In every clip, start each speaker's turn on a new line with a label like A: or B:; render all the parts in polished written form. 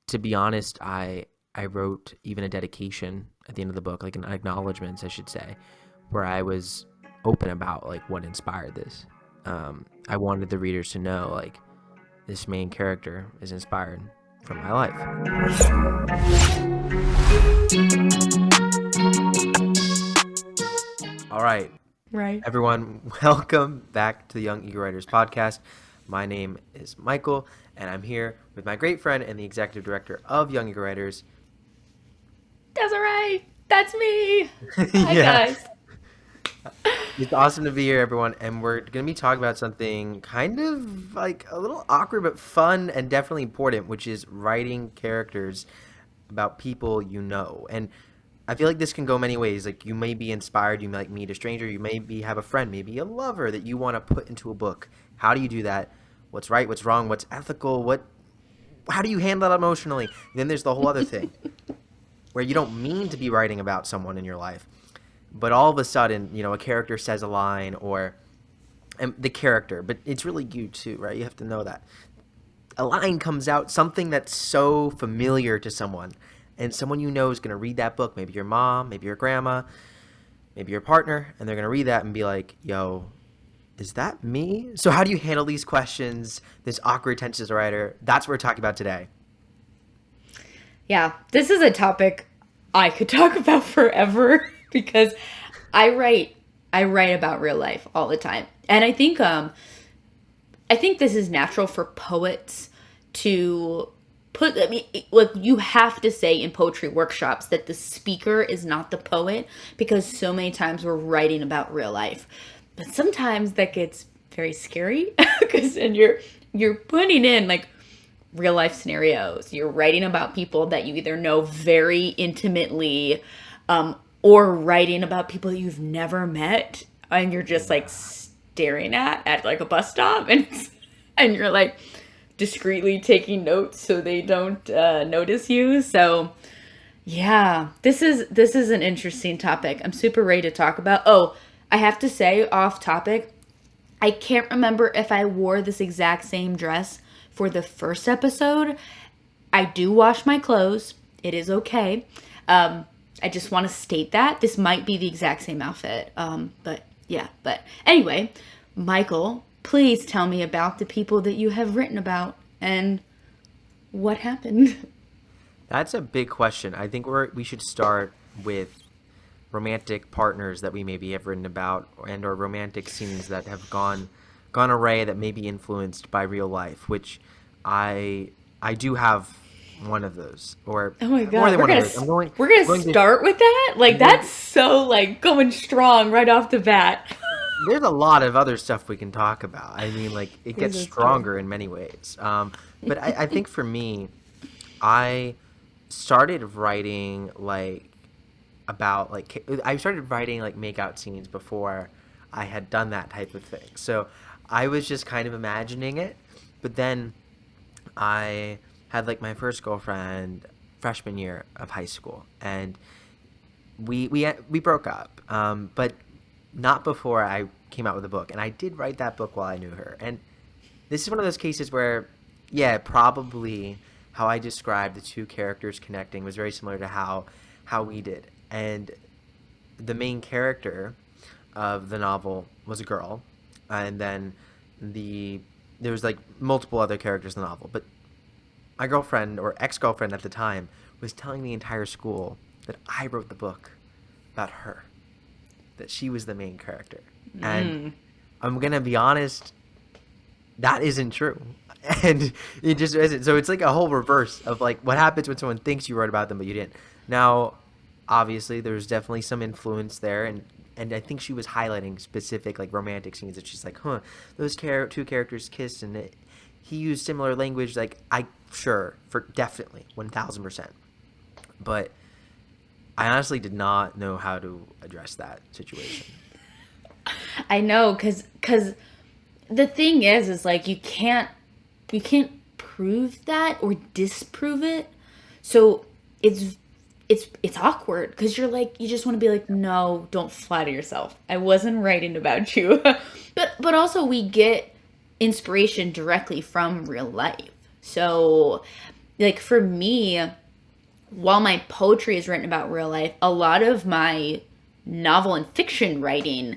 A: to be honest, I wrote even a dedication at the end of the book, like an acknowledgments, I should say, where I was open about like what inspired this. I wanted the readers to know like this main character is inspired from my life. All right,
B: Right.
A: everyone, welcome back to the Young Eager Writers podcast. My name is Michael, and I'm here with my great friend and the executive director of Young Eager Writers.
B: Desiree, that's me. Hi,
A: Yeah,
B: guys.
A: it's awesome to be here, everyone. And we're going to be talking about something kind of like a little awkward, but fun and definitely important, which is writing characters about people you know. And I feel like this can go many ways. Like you may be inspired, you might meet a stranger, you maybe have a friend, maybe a lover that you want to put into a book. How do you do that? What's right? What's wrong? What's ethical? How do you handle that emotionally? Then there's the whole other thing where you don't mean to be writing about someone in your life, but all of a sudden, a character says a line or the character, but it's really you too, right? You have to know that. A line comes out, something that's so familiar to someone, and someone you know is going to read that book, maybe your mom, maybe your grandma, maybe your partner, and they're going to read that and be like, yo, is that me? So how do you handle these questions, this awkward tension as a writer? That's what we're talking about today.
B: Yeah, this is a topic I could talk about forever because I write I write about real life all the time. And I think this is natural for poets to like you have to say in poetry workshops that the speaker is not the poet because so many times we're writing about real life. But sometimes that gets very scary because then you're putting in like real life scenarios. You're writing about people that you either know very intimately, or writing about people that you've never met, and you're just like staring at like a bus stop, and you're like discreetly taking notes so they don't notice you. So yeah, this is an interesting topic. I'm super ready to talk about. Oh, I have to say off topic, I can't remember if I wore this exact same dress for the first episode. I do wash my clothes. It is okay. I just want to state that this might be the exact same outfit. But yeah, but anyway, Michael, please tell me about the people that you have written about and what happened.
A: That's a big question. I think we should start with romantic partners that we maybe have written about and or romantic scenes that have gone array that may be influenced by real life, which I do have one of those, or
B: Oh my
A: more
B: god,
A: than one of those. I'm going
B: we're gonna
A: going to
B: start with that? Like
A: I'm going
B: that's so like going strong right off the bat.
A: there's a lot of other stuff we can talk about. I mean, like it
B: This
A: gets
B: is true.
A: stronger in many ways. But I think for me, I started writing like about like I started writing like makeout scenes before I had done that type of thing. So I was just kind of imagining it, but then I had like my first girlfriend freshman year of high school, and we broke up, but not before I came out with a book. And I did write that book while I knew her. And this is one of those cases where, yeah, probably how I described the two characters connecting was very similar to how we did. And the main character of the novel was a girl, and then there was like multiple other characters in the novel, but my girlfriend or ex-girlfriend at the time was telling the entire school that I wrote the book about her, that she was the main character. And
B: Mm.
A: I'm gonna be honest, that isn't true. And it just isn't. So it's like a whole reverse of like what happens when someone thinks you wrote about them but you didn't. Now, obviously, there's definitely some influence there, and I think she was highlighting specific like romantic scenes that she's like, huh, those two characters kissed and he used similar language. Like I sure for definitely 1,000%, but I honestly did not know how to address that situation.
B: I know, cause the thing is like you can't prove that or disprove it. So it's it's awkward because you're like you just want to be like no, don't flatter yourself. I wasn't writing about you. But also we get inspiration directly from real life. So like for me, while my poetry is written about real life, a lot of my novel and fiction writing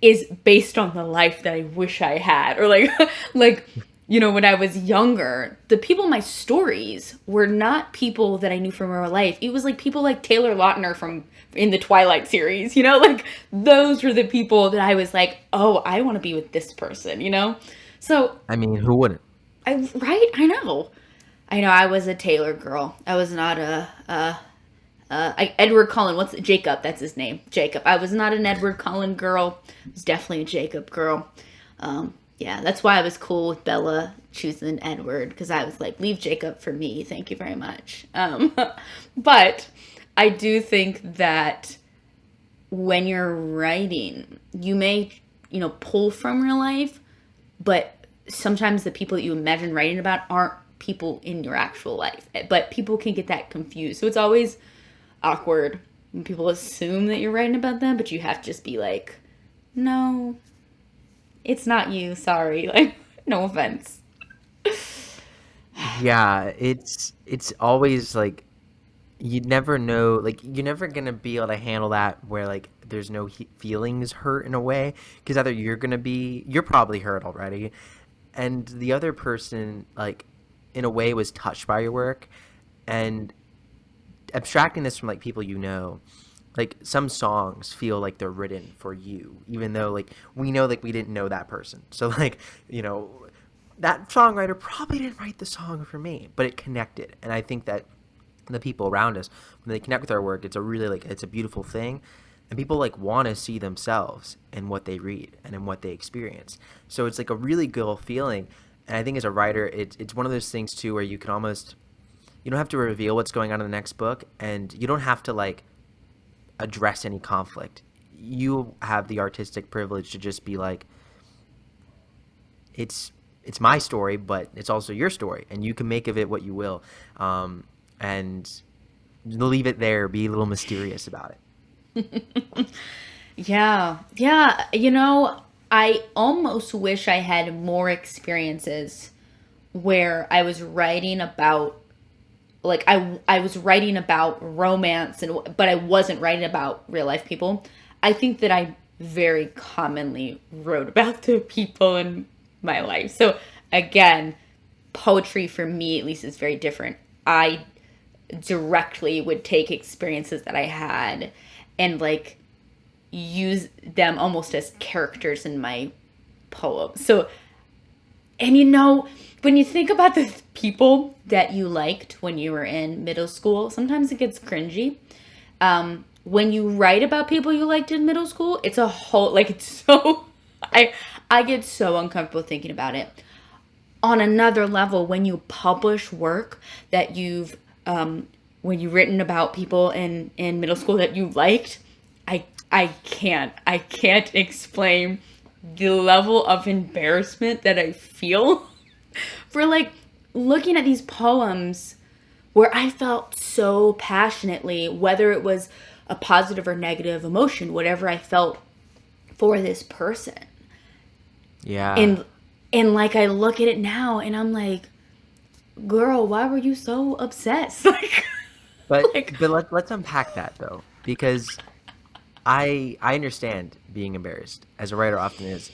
B: is based on the life that I wish I had. Or like like when I was younger, the people in my stories were not people that I knew from real life. It was like people like Taylor Lautner from in the Twilight series, like those were the people that I was like, "Oh, I want to be with this person." So,
A: I mean, who wouldn't?
B: I know I was a Taylor girl. I was not Edward Cullen. What's Jacob? That's his name. Jacob. I was not an Edward Cullen girl. I was definitely a Jacob girl. Yeah, that's why I was cool with Bella choosing Edward, because I was like, leave Jacob for me. Thank you very much. But I do think that when you're writing, you may, pull from real life, but sometimes the people that you imagine writing about aren't people in your actual life. But people can get that confused. So it's always awkward when people assume that you're writing about them, but you have to just be like, no, it's not you. Sorry. Like, no offense.
A: Yeah, it's always like you never know, like you're never gonna be able to handle that where like there's no feelings hurt in a way, because either you're probably hurt already, and the other person like in a way was touched by your work, and abstracting this from like people like some songs feel like they're written for you, even though like we know like we didn't know that person, so like that songwriter probably didn't write the song for me, but it connected. And I think that the people around us, when they connect with our work, it's a really like it's a beautiful thing, and people like want to see themselves in what they read and in what they experience. So it's like a really good feeling. And I think as a writer, it's one of those things too where you don't have to reveal what's going on in the next book, and you don't have to like address any conflict. You have the artistic privilege to just be like, it's my story, but it's also your story, and you can make of it what you will, and leave it there. Be a little mysterious about it.
B: Yeah. I almost wish I had more experiences where I was writing about, like, I was writing about romance, but I wasn't writing about real life people. I think that I very commonly wrote about the people in my life. So again, poetry for me at least is very different. I directly would take experiences that I had and like use them almost as characters in my poem. So, and when you think about the people that you liked when you were in middle school, sometimes it gets cringy. When you write about people you liked in middle school, it's a whole, like, it's so, I get so uncomfortable thinking about it. On another level, when you publish work that when you've written about people in middle school that you liked, I can't explain the level of embarrassment that I feel for like looking at these poems where I felt so passionately, whether it was a positive or negative emotion, whatever I felt for this person.
A: Yeah.
B: And like I look at it now and I'm like, girl, why were you so obsessed? Like,
A: But let's unpack that though, because I understand being embarrassed, as a writer often is,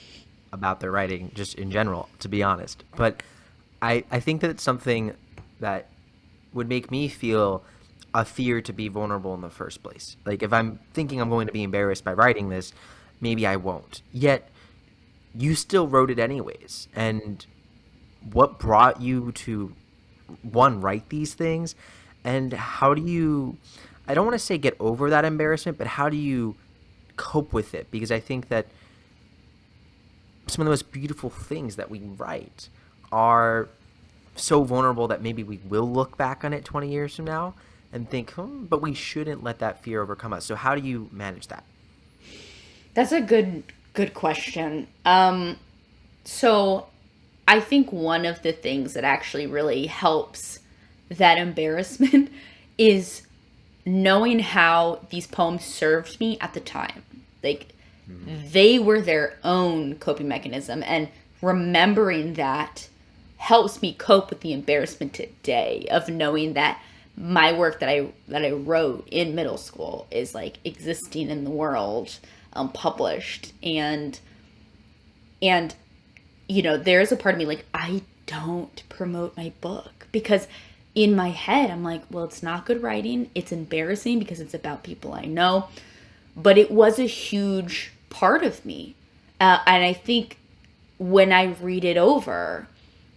A: about their writing just in general, to be honest. But I think that it's something that would make me feel a fear to be vulnerable in the first place. Like if I'm thinking I'm going to be embarrassed by writing this, maybe I won't. Yet you still wrote it anyways. And what brought you to write these things, and how do you, I don't want to say get over that embarrassment, but how do you cope with it? Because I think that some of the most beautiful things that we write are so vulnerable that maybe we will look back on it 20 years from now and think, but we shouldn't let that fear overcome us. So how do you manage that?
B: That's a good question. So I think one of the things that actually really helps that embarrassment is knowing how these poems served me at the time. Like, they were their own coping mechanism, and remembering that helps me cope with the embarrassment today of knowing that my work that I wrote in middle school is like existing in the world, published. And there's a part of me like, I don't promote my book because in my head I'm like, well, it's not good writing, it's embarrassing because it's about people I know. But it was a huge part of me, and I think when I read it over,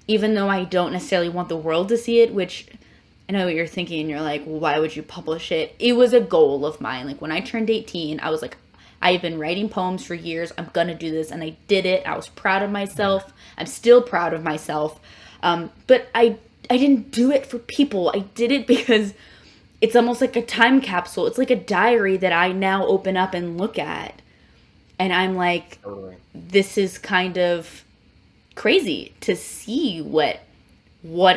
B: even though I don't necessarily want the world to see it, which I know what you're thinking, you're like, well, why would you publish it? It was a goal of mine. Like when I turned 18, I was like, I've been writing poems for years. I'm going to do this. And I did it. I was proud of myself. I'm still proud of myself. But I didn't do it for people. I did it because it's almost like a time capsule. It's like a diary that I now open up and look at. And I'm like,
A: Totally.
B: this is kind of crazy to see what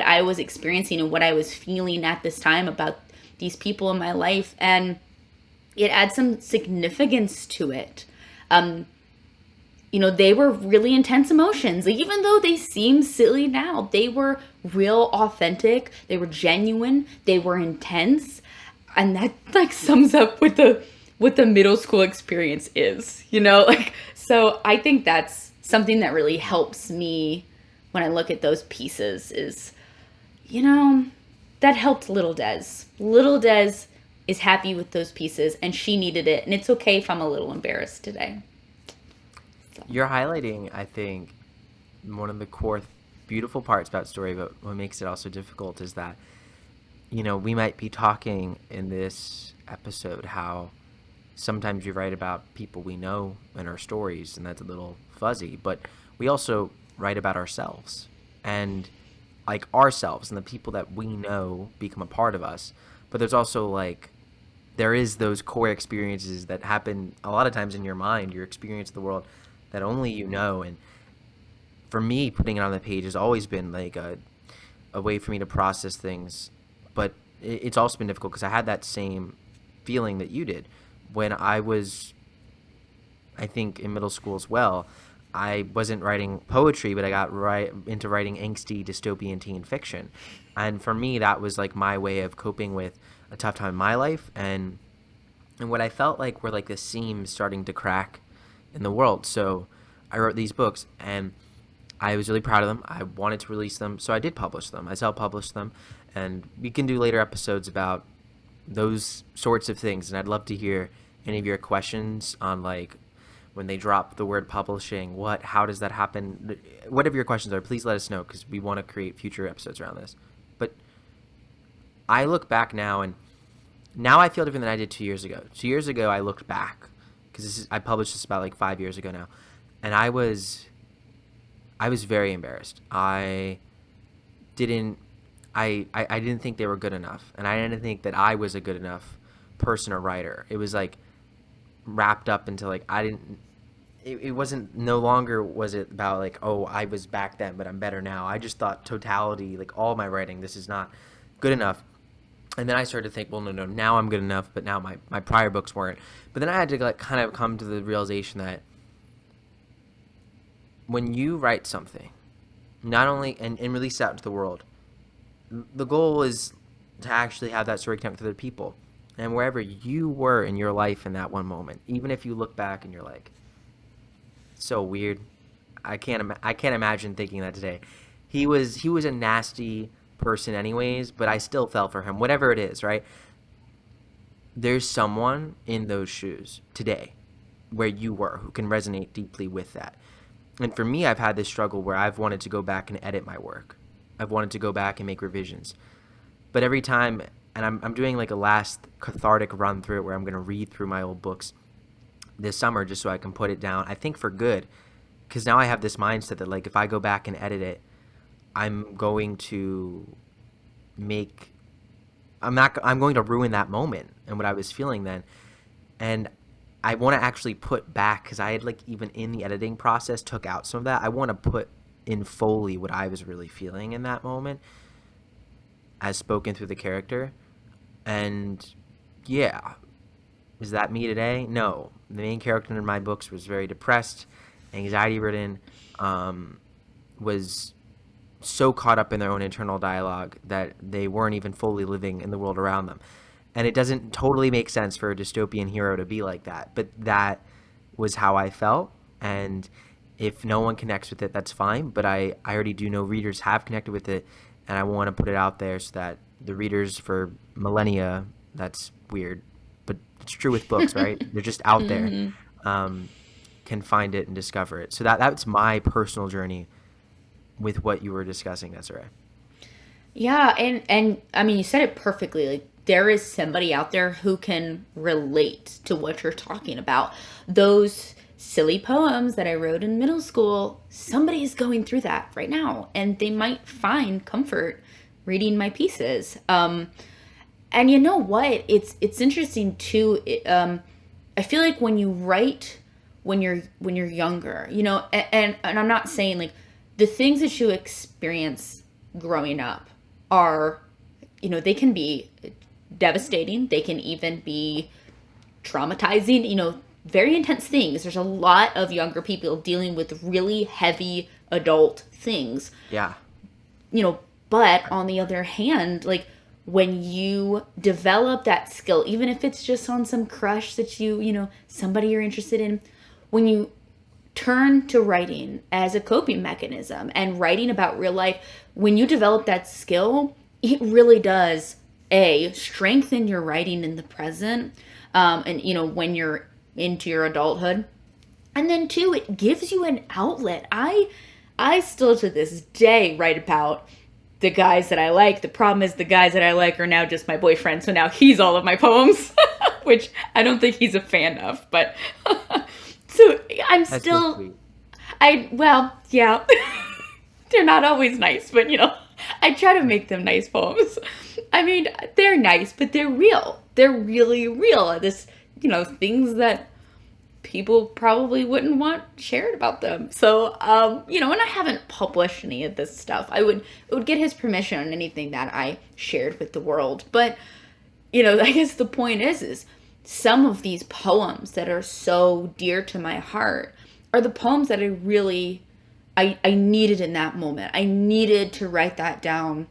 B: I was experiencing and what I was feeling at this time about these people in my life. And it adds some significance to it. They were really intense emotions. Like, even though they seem silly now, they were real, authentic. They were genuine. They were intense. And that like sums up what the middle school experience is, like, so I think that's something that really helps me when I look at those pieces is, that helped little Des. Little Des is happy with those pieces and she needed it. And it's okay if I'm a little embarrassed today. So.
A: You're highlighting, I think, one of the core beautiful parts about story, but what makes it also difficult is that, we might be talking in this episode how sometimes you write about people we know in our stories, and that's a little fuzzy, but we also write about ourselves. And like ourselves and the people that we know become a part of us. But there's also like, there is those core experiences that happen a lot of times in your mind, your experience of the world that only you know. And for me, putting it on the page has always been like a way for me to process things. But it's also been difficult because I had that same feeling that you did when I was, I think, in middle school as well. I wasn't writing poetry, but I got into writing angsty dystopian teen fiction. And for me, that was like my way of coping with a tough time in my life. And what I felt like were like the seams starting to crack in the world. So I wrote these books and I was really proud of them. I wanted to release them. So I did publish them. I self-published them. And we can do later episodes about those sorts of things. And I'd love to hear any of your questions on like, when they drop the word publishing, how does that happen? Whatever your questions are, please let us know because we want to create future episodes around this. But I look back now, and now I feel different than I did 2 years ago. 2 years ago, I looked back because I published this about like 5 years ago now, and I was very embarrassed. I didn't think they were good enough, and I didn't think that I was a good enough person or writer. It was like wrapped up into like it wasn't, no longer was it about like, oh, I was back then but I'm better now. I just thought totality, like all my writing, this is not good enough. And then I started to think, well, no, now I'm good enough, but now my prior books weren't. But then I had to like kind of come to the realization that when you write something, not only and release it out into the world, the goal is to actually have that story connect with other people. And wherever you were in your life in that one moment, even if you look back and you're like, so weird, I can't imagine thinking that today. He was a nasty person anyways, but I still fell for him. Whatever it is, right? There's someone in those shoes today where you were who can resonate deeply with that. And for me, I've had this struggle where I've wanted to go back and edit my work. I've wanted to go back and make revisions. But every time, and I'm doing like a last cathartic run through it where I'm going to read through my old books this summer just so I can put it down, I think for good, because now I have this mindset that like if I go back and edit it, I'm going to ruin that moment and what I was feeling then. And I want to actually put back, because I had like even in the editing process took out some of that. I want to put in fully what I was really feeling in that moment as spoken through the character. And yeah, is that me today? No. The main character in my books was very depressed, anxiety ridden, was so caught up in their own internal dialogue that they weren't even fully living in the world around them. And it doesn't totally make sense for a dystopian hero to be like that, but that was how I felt. And if no one connects with it, that's fine. But I already do know readers have connected with it, and I want to put it out there so that the readers for millennia, that's weird, but it's true with books, right? They're just out there, can find it and discover it. So that's my personal journey with what you were discussing, Desiree.
B: Yeah, and I mean, you said it perfectly. Like, there is somebody out there who can relate to what you're talking about. Those silly poems that I wrote in middle school, somebody's going through that right now, and they might find comfort reading my pieces. And you know what? It's interesting too. I feel like when you write when you're younger, you know, and I'm not saying like the things that you experience growing up are, you know, they can be devastating. They can even be traumatizing, you know, very intense things. There's a lot of younger people dealing with really heavy adult things.
A: Yeah.
B: You know, but on the other hand, like when you develop that skill, even if it's just on some crush that you know, somebody you're interested in, when you turn to writing as a coping mechanism and writing about real life, when you develop that skill, it really does strengthen your writing in the present, and you know, when you're into your adulthood, and then two, it gives you an outlet. I still to this day write about the guys that I like. The problem is the guys that I like are now just my boyfriend, so now he's all of my poems, which I don't think he's a fan of, but so I'm
A: That's
B: still
A: so sweet.
B: well, yeah. They're not always nice, but you know, I try to make them nice poems. I mean, they're nice, but they're real. They're really real. This, you know, things that people probably wouldn't want shared about them. So, you know, and I haven't published any of this stuff. It would get his permission on anything that I shared with the world. But, you know, I guess the point is some of these poems that are so dear to my heart are the poems that I needed in that moment. I needed to write that down.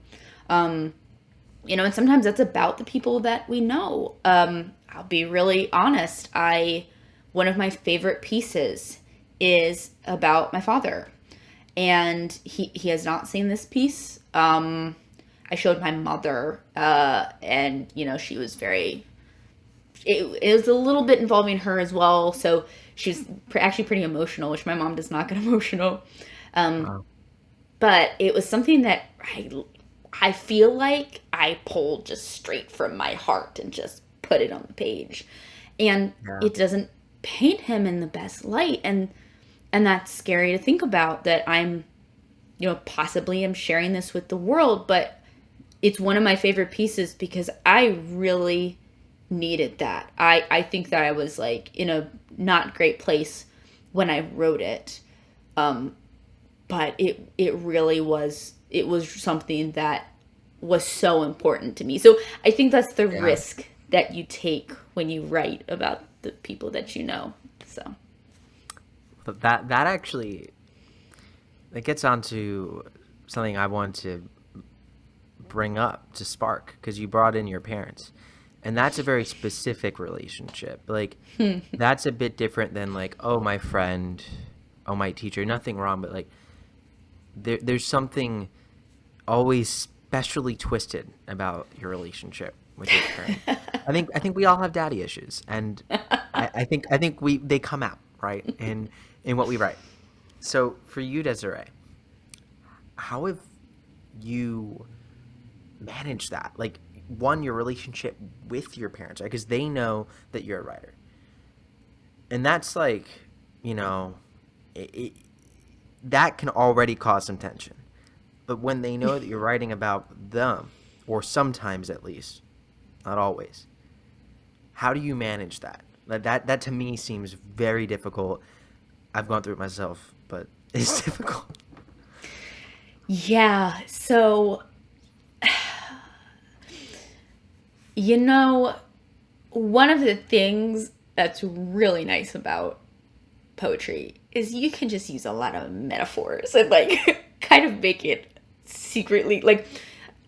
B: You know, and sometimes that's about the people that we know. I'll be really honest. One of my favorite pieces is about my father. And he has not seen this piece. I showed my mother, and, you know, she was it was a little bit involving her as well. So she's actually pretty emotional, which my mom does not get emotional.
A: Wow.
B: But it was something that I feel like I pulled just straight from my heart and just put it on the page. And
A: Yeah.
B: it doesn't paint him in the best light. And that's scary to think about, that I'm, you know, possibly am sharing this with the world, but it's one of my favorite pieces because I really needed that. I think that I was like in a not great place when I wrote it. But it really was, it was something that was so important to me. So I think that's the risk that you take when you write about the people that you know. So
A: But that actually, it gets onto something I want to bring up to spark, because you brought in your parents, and that's a very specific relationship. Like that's a bit different than like, oh, my friend, oh, my teacher. Nothing wrong, but like there's something always specially twisted about your relationship with your parent. I think we all have daddy issues, and I think they come out right in what we write. So for you, Desiree, how have you managed that? Like, one, your relationship with your parents, right? Because they know that you're a writer, and that's like, you know, that can already cause some tension. But when they know that you're writing about them, or sometimes at least, not always, how do you manage that? That to me seems very difficult. I've gone through it myself, but it's difficult.
B: yeah, so you know, one of the things that's really nice about poetry is you can just use a lot of metaphors and like kind of make it secretly, like,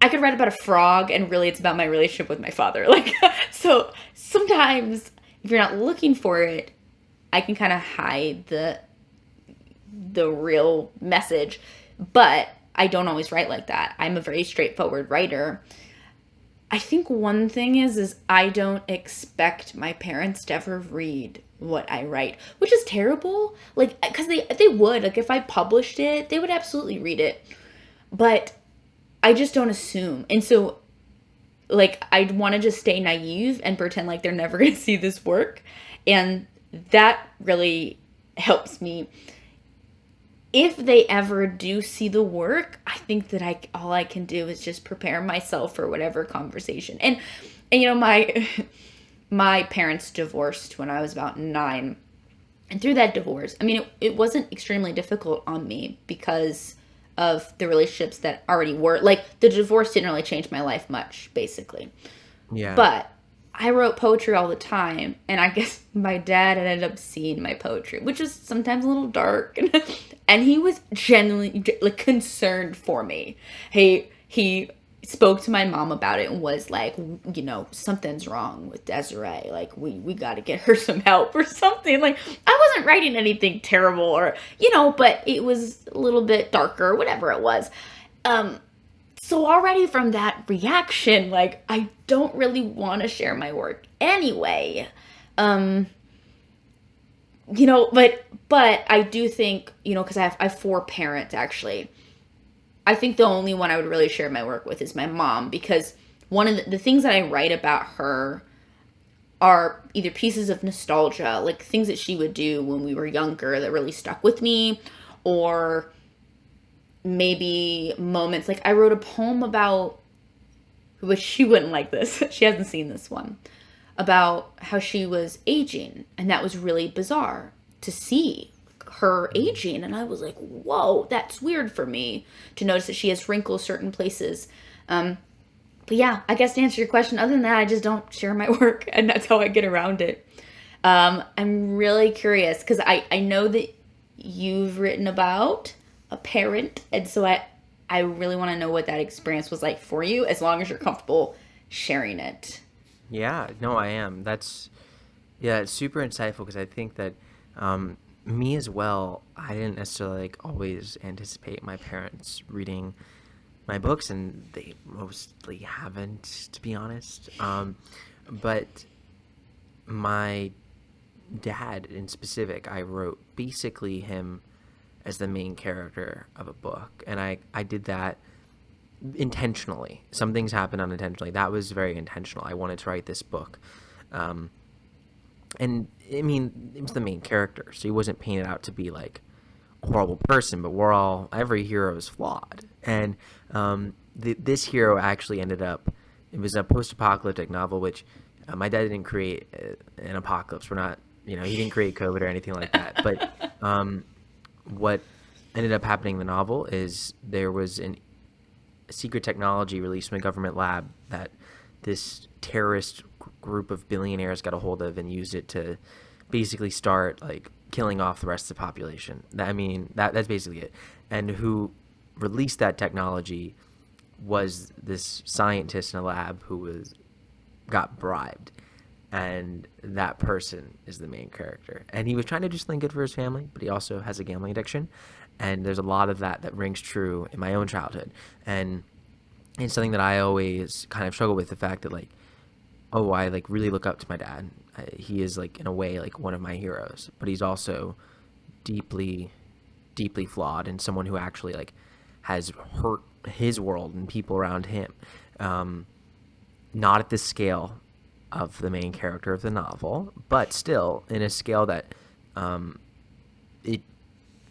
B: I could write about a frog and really it's about my relationship with my father. Like, so sometimes if you're not looking for it, I can kind of hide the real message, but I don't always write like that. I'm a very straightforward writer. I think one thing is I don't expect my parents to ever read what I write, which is terrible. Like, because they would, like, if I published it, they would absolutely read it. But I just don't assume. And so, like, I'd want to just stay naive and pretend like they're never going to see this work. And that really helps me. If they ever do see the work, I think that all I can do is just prepare myself for whatever conversation. And you know, my parents divorced when I was about 9. And through that divorce, I mean, it wasn't extremely difficult on me because of the relationships that already were. Like, the divorce didn't really change my life much, basically.
A: Yeah.
B: But I wrote poetry all the time, and I guess my dad ended up seeing my poetry, which is sometimes a little dark, and he was genuinely, like, concerned for me. He spoke to my mom about it and was like, you know, something's wrong with Desiree. Like, we got to get her some help or something. Like, I wasn't writing anything terrible or, you know, but it was a little bit darker, whatever it was. So already from that reaction, like, I don't really want to share my work anyway. You know, but I do think, you know, because I have 4 parents, actually. I think the only one I would really share my work with is my mom, because one of the things that I write about her are either pieces of nostalgia, like things that she would do when we were younger that really stuck with me, or maybe moments. Like, I wrote a poem about, which she wouldn't like this, she hasn't seen this one, about how she was aging, and that was really bizarre to see her aging, and I was like, whoa, that's weird for me to notice that she has wrinkles certain places. But yeah, I guess to answer your question, other than that, I just don't share my work, and that's how I get around it. I'm really curious because I know that you've written about a parent, and so I really want to know what that experience was like for you, as long as you're comfortable sharing it.
A: Yeah, no, I am. Yeah, it's super insightful because I think that me as well, I didn't necessarily like always anticipate my parents reading my books, and they mostly haven't, to be honest. But my dad in specific, I wrote basically him as the main character of a book, and I did that intentionally. Some things happened unintentionally. That was very intentional. I wanted to write this book. And I mean, it was the main character, so he wasn't painted out to be like a horrible person, but every hero is flawed. And this hero actually ended up, it was a post-apocalyptic novel, which my dad didn't create an apocalypse. We're not, you know, he didn't create COVID or anything like that. But what ended up happening in the novel is there was a secret technology released from a government lab that this terrorist group of billionaires got a hold of and used it to basically start like killing off the rest of the population. That's basically it. And who released that technology was this scientist in a lab who got bribed, and that person is the main character. And he was trying to do something good for his family, but he also has a gambling addiction, and there's a lot of that rings true in my own childhood. And it's something that I always kind of struggle with, the fact that, like, oh, I like really look up to my dad. He is, like, in a way, like one of my heroes, but he's also deeply, deeply flawed, and someone who actually like has hurt his world and people around him. Not at the scale of the main character of the novel, but still in a scale that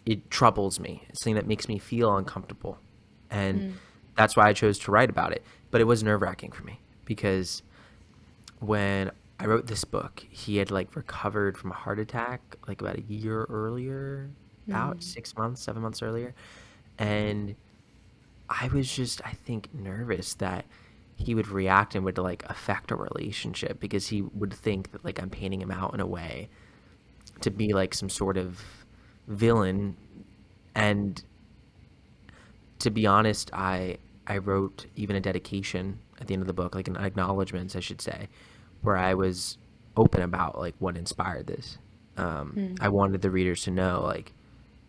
A: it troubles me. It's something that makes me feel uncomfortable, and that's why I chose to write about it. But it was nerve-wracking for me, because when I wrote this book, he had like recovered from a heart attack like about a year earlier, about 6 months, 7 months earlier. And I was just, I think, nervous that he would react and would like affect our relationship, because he would think that like I'm painting him out in a way to be like some sort of villain. And to be honest, I wrote even a dedication at the end of the book, like an acknowledgments, I should say, where I was open about like what inspired this. I wanted the readers to know like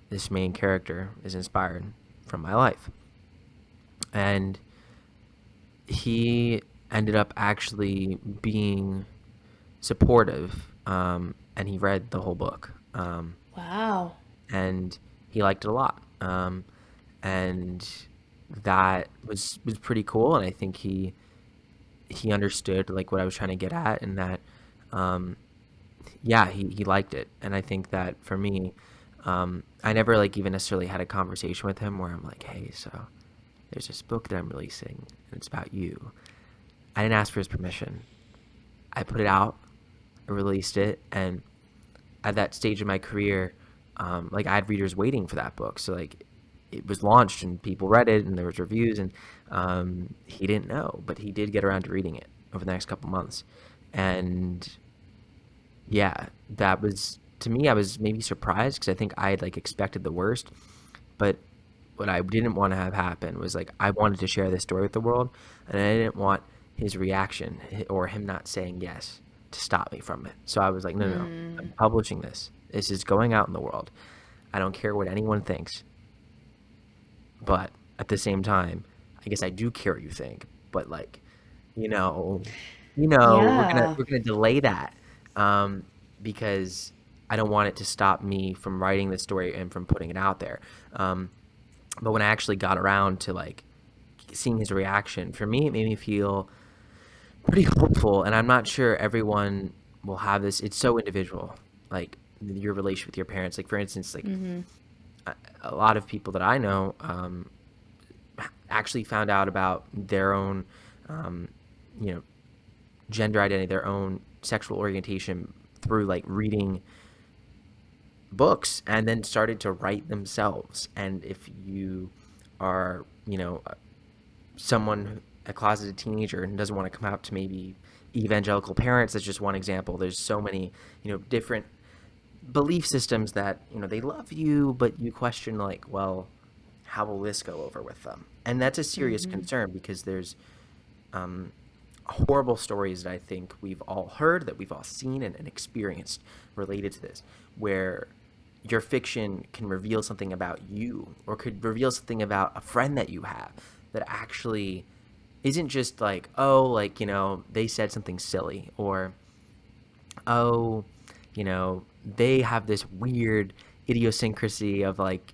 A: this main character is inspired from my life, and he ended up actually being supportive, and he read the whole book,
B: Wow.
A: and he liked it a lot, and that was pretty cool. And I think he understood like what I was trying to get at, and that yeah, he liked it. And I think that for me, I never like even necessarily had a conversation with him where I'm like, hey, so there's this book that I'm releasing and it's about you. I didn't ask for his permission. I put it out, I released it, and at that stage of my career, like I had readers waiting for that book. So like it was launched and people read it and there was reviews, and he didn't know, but he did get around to reading it over the next couple months. And yeah, that was, to me, I was maybe surprised because I think I had like expected the worst. But what I didn't want to have happen was like I wanted to share this story with the world, and I didn't want his reaction or him not saying yes to stop me from it. So I was like, no, I'm publishing this. This is going out in the world. I don't care what anyone thinks. But at the same time, I guess I do care what you think. But like,
B: Yeah.
A: we're gonna delay that, because I don't want it to stop me from writing this story and from putting it out there. But when I actually got around to like seeing his reaction, for me, it made me feel pretty hopeful. And I'm not sure everyone will have this. It's so individual, like your relation with your parents. Like for instance, like a lot of people that I know actually found out about their own, gender identity, their own sexual orientation through like reading books, and then started to write themselves. And if you are, someone, a closeted teenager, and doesn't want to come out to maybe evangelical parents, that's just one example. There's so many, different belief systems that, they love you, but you question like, well, how will this go over with them? And that's a serious concern, because there's horrible stories that I think we've all heard, that we've all seen and experienced related to this, where your fiction can reveal something about you, or could reveal something about a friend that you have that actually isn't just like, oh, like, they said something silly, or, oh, they have this weird idiosyncrasy of like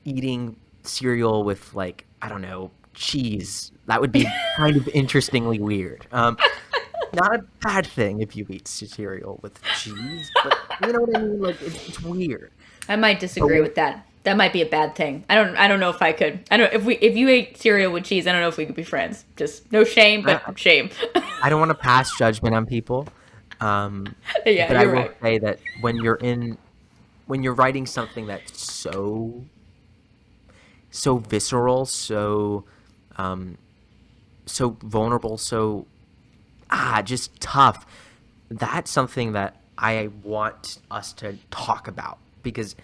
A: eating cereal with like, I don't know, cheese. That would be kind of interestingly weird. Not a bad thing if you eat cereal with cheese, but you know what I mean? Like it's weird.
B: I might disagree with that. That might be a bad thing. I don't know if I could. I don't if you ate cereal with cheese, I don't know if we could be friends. Just no shame, but shame.
A: I don't want to pass judgment on people.
B: Yeah,
A: but I will
B: right.
A: say that when you're writing something that's so visceral, so vulnerable, so just tough, that's something that I want us to talk about, because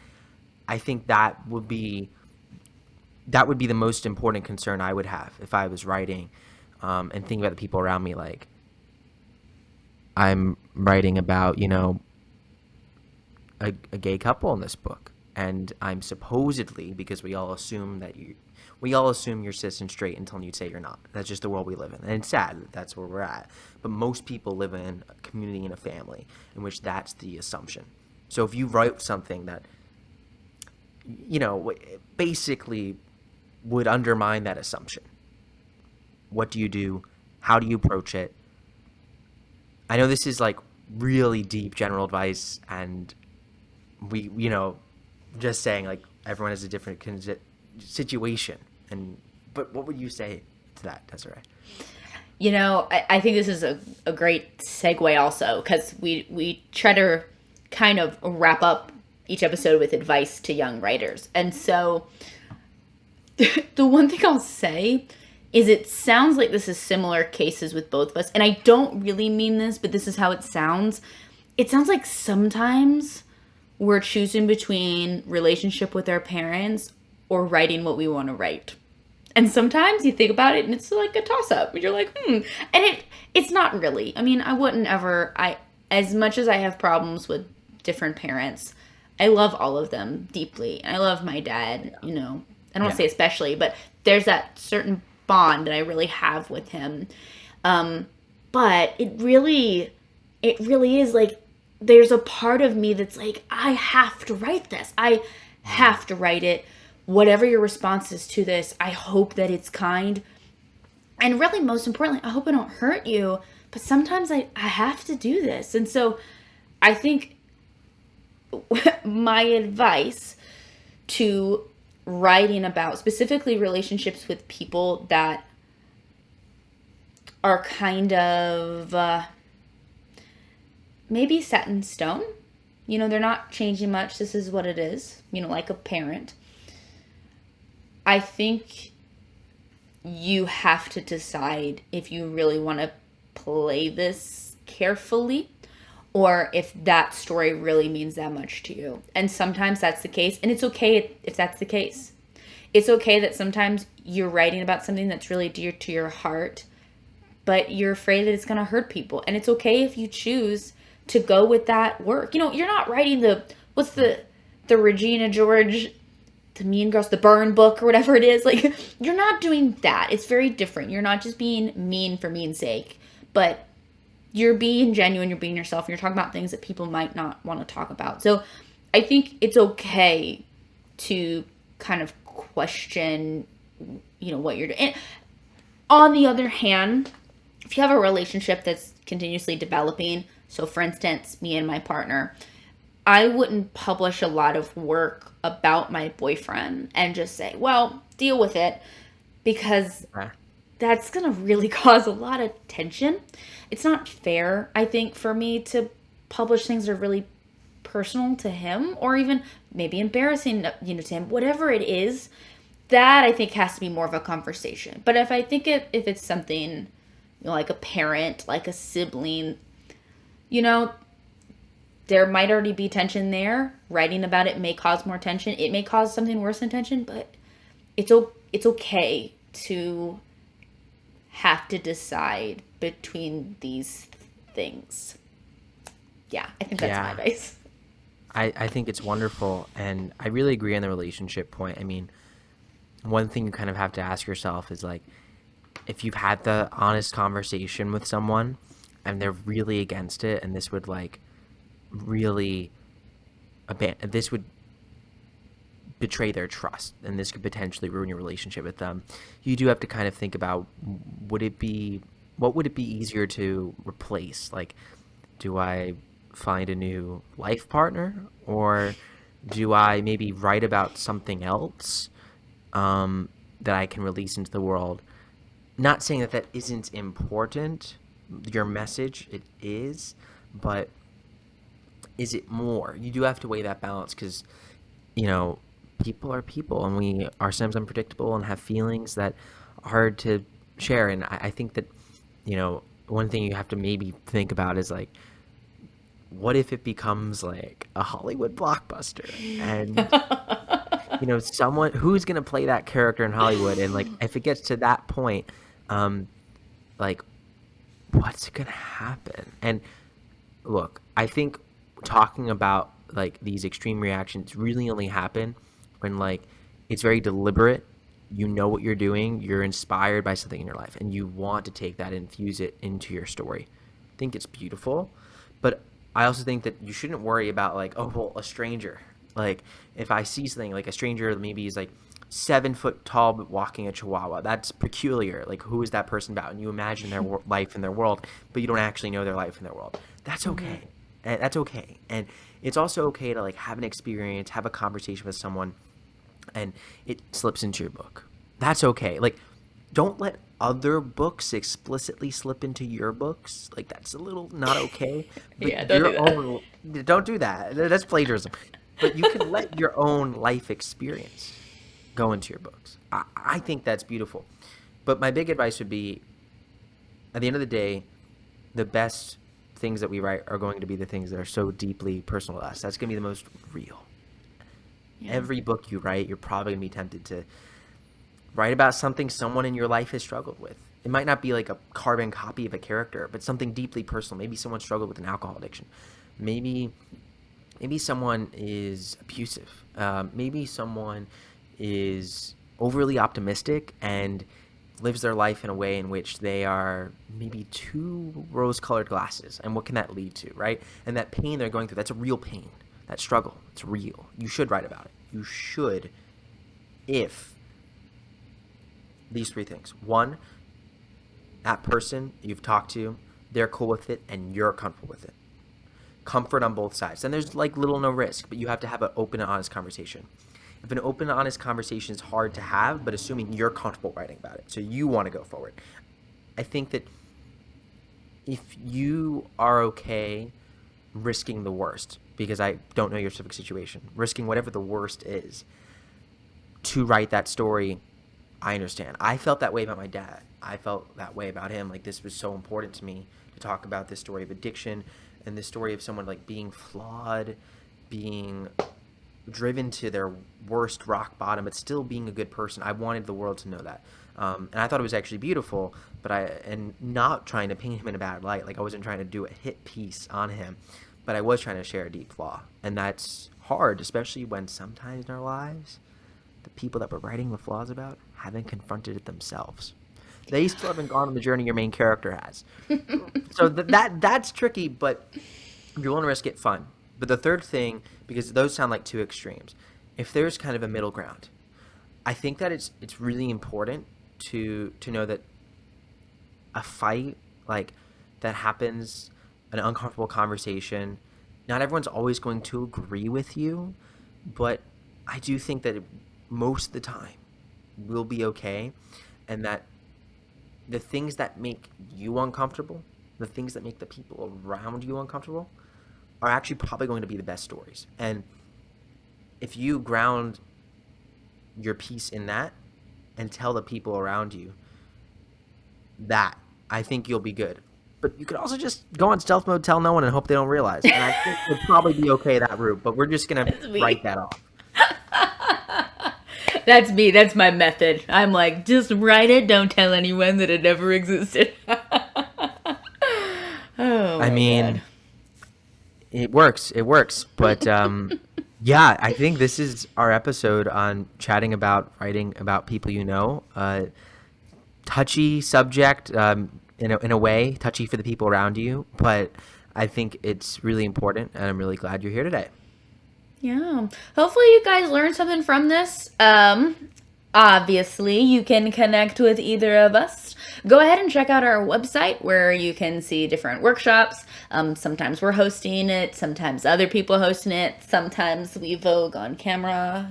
A: I think that would be the most important concern I would have if I was writing, and thinking about the people around me. Like, I'm writing about, a gay couple in this book, and I'm supposedly, because we all assume you're cis and straight until you say you're not. That's just the world we live in, and it's sad that that's where we're at. But most people live in a community and a family in which that's the assumption. So if you write something that, basically would undermine that assumption, what do you do? How do you approach it? I know this is like really deep general advice, and we, just saying like everyone has a different situation. But what would you say to that, Desiree?
B: I think this is a great segue also, because we try to kind of wrap up each episode with advice to young writers. And so the one thing I'll say is it sounds like this is similar cases with both of us. And I don't really mean this, but this is how it sounds. It sounds like sometimes we're choosing between relationship with our parents or writing what we want to write. And sometimes you think about it and it's like a toss up. You're like, And it's not really. I mean, I wouldn't ever as much as I have problems with different parents, I love all of them deeply. And I love my dad, I don't want to say especially, but there's that certain bond that I really have with him. But it really is like, there's a part of me that's like, I have to write this. I have to write it. Whatever your response is to this, I hope that it's kind. And really, most importantly, I hope I don't hurt you. But sometimes I have to do this. And so I think my advice to writing about specifically relationships with people that are kind of maybe set in stone. They're not changing much. This is what it is, like a parent. I think you have to decide if you really want to play this carefully or if that story really means that much to you. And sometimes that's the case. And it's okay if that's the case. It's okay that sometimes you're writing about something that's really dear to your heart, but you're afraid that it's going to hurt people. And it's okay if you choose to go with that work. You're not writing what's the Regina George, the Mean Girls, the Burn book or whatever it is. Like, you're not doing that. It's very different. You're not just being mean for mean's sake, but you're being genuine, you're being yourself, and you're talking about things that people might not want to talk about. So I think it's okay to kind of question, what you're doing. And on the other hand, if you have a relationship that's continuously developing, so for instance, me and my partner, I wouldn't publish a lot of work about my boyfriend and just say, well, deal with it, because that's going to really cause a lot of tension. It's not fair, I think, for me to publish things that are really personal to him or even maybe embarrassing, to him. Whatever it is, that I think has to be more of a conversation. But if I think if it's something, like a parent, like a sibling, there might already be tension there. Writing about it may cause more tension. It may cause something worse than tension, but it's okay to have to decide between these things. Yeah, I think that's my advice.
A: I think it's wonderful, and I really agree on the relationship point. I mean, one thing you kind of have to ask yourself is, like, if you've had the honest conversation with someone and they're really against it, and this would, like, really this would betray their trust, and this could potentially ruin your relationship with them, you do have to kind of think about, what would it be easier to replace? Like, do I find a new life partner, or do I maybe write about something else that I can release into the world? Not saying that isn't important, your message, it is, but is it more? You do have to weigh that balance, because people are people, and we are sometimes unpredictable and have feelings that are hard to share. And I think that one thing you have to maybe think about is, like, what if it becomes like a Hollywood blockbuster, and someone who's gonna play that character in Hollywood, and, like, if it gets to that point, like, what's gonna happen? And look, I think talking about, like, these extreme reactions really only happen when, like, it's very deliberate. What you're doing, you're inspired by something in your life, and you want to take that and infuse it into your story. I think it's beautiful, but I also think that you shouldn't worry about, like, oh, well, a stranger. Like, if I see something, like a stranger maybe is like 7 foot tall but walking a chihuahua, that's peculiar. Like, who is that person about? And you imagine their life in their world, but you don't actually know their life in their world. That's okay. And that's okay. And it's also okay to, like, have an experience, have a conversation with someone, and it slips into your book. That's okay. Like, don't let other books explicitly slip into your books. Like, that's a little not okay. But
B: Yeah, don't do that.
A: Don't do that. That's plagiarism. But you can let your own life experience go into your books. I think that's beautiful. But my big advice would be, at the end of the day, the best things that we write are going to be the things that are so deeply personal to us. That's going to be the most real.
B: Yeah.
A: Every book you write, you're probably going to be tempted to write about something someone in your life has struggled with. It might not be like a carbon copy of a character, but something deeply personal. Maybe someone struggled with an alcohol addiction. Maybe someone is abusive. Maybe someone is overly optimistic and lives their life in a way in which they are maybe too rose-colored glasses. And what can that lead to, right? And that pain they're going through, that's a real pain. That struggle, it's real. You should write about it. You should, if these three things. One, that person you've talked to, they're cool with it and you're comfortable with it. Comfort on both sides. And there's like little no risk, but you have to have an open and honest conversation. If an open and honest conversation is hard to have, but assuming you're comfortable writing about it, so you want to go forward, I think that if you are okay risking the worst, because I don't know your specific situation, risking whatever the worst is to write that story, I understand. I felt that way about my dad. I felt that way about him. Like, this was so important to me to talk about this story of addiction and this story of someone like being flawed, being driven to their worst rock bottom, but still being a good person. I wanted the world to know that. And I thought it was actually beautiful, and not trying to paint him in a bad light. Like, I wasn't trying to do a hit piece on him, but I was trying to share a deep flaw. And that's hard, especially when sometimes in our lives, the people that we're writing the flaws about haven't confronted it themselves. They still haven't gone on the journey your main character has. So that's tricky, but if you're willing to risk it, fun. But the third thing, because those sound like two extremes, if there's kind of a middle ground, I think that it's really important to know that a fight like that happens, an uncomfortable conversation, not everyone's always going to agree with you, but I do think that most of the time we'll be okay, and that the things that make you uncomfortable, the things that make the people around you uncomfortable, are actually probably going to be the best stories. And if you ground your piece in that and tell the people around you that, I think you'll be good. But you could also just go on stealth mode, tell no one, and hope they don't realize. And I think you'll probably be okay that route, but we're just going to write that off.
B: That's me. That's my method. I'm like, just write it. Don't tell anyone that it ever existed. Oh,
A: I mean, God. It works. But yeah, I think this is our episode on chatting about writing about people you know. Touchy subject, in a way, touchy for the people around you. But I think it's really important, and I'm really glad you're here today.
B: Yeah. Hopefully you guys learned something from this. Obviously, you can connect with either of us. Go ahead and check out our website where you can see different workshops. Sometimes we're hosting it. Sometimes other people hosting it. Sometimes we vogue on camera.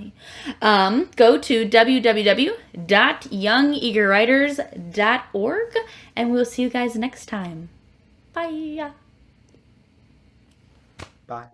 B: Go to www.youngeagerwriters.org, and we'll see you guys next time. Bye.
A: Bye.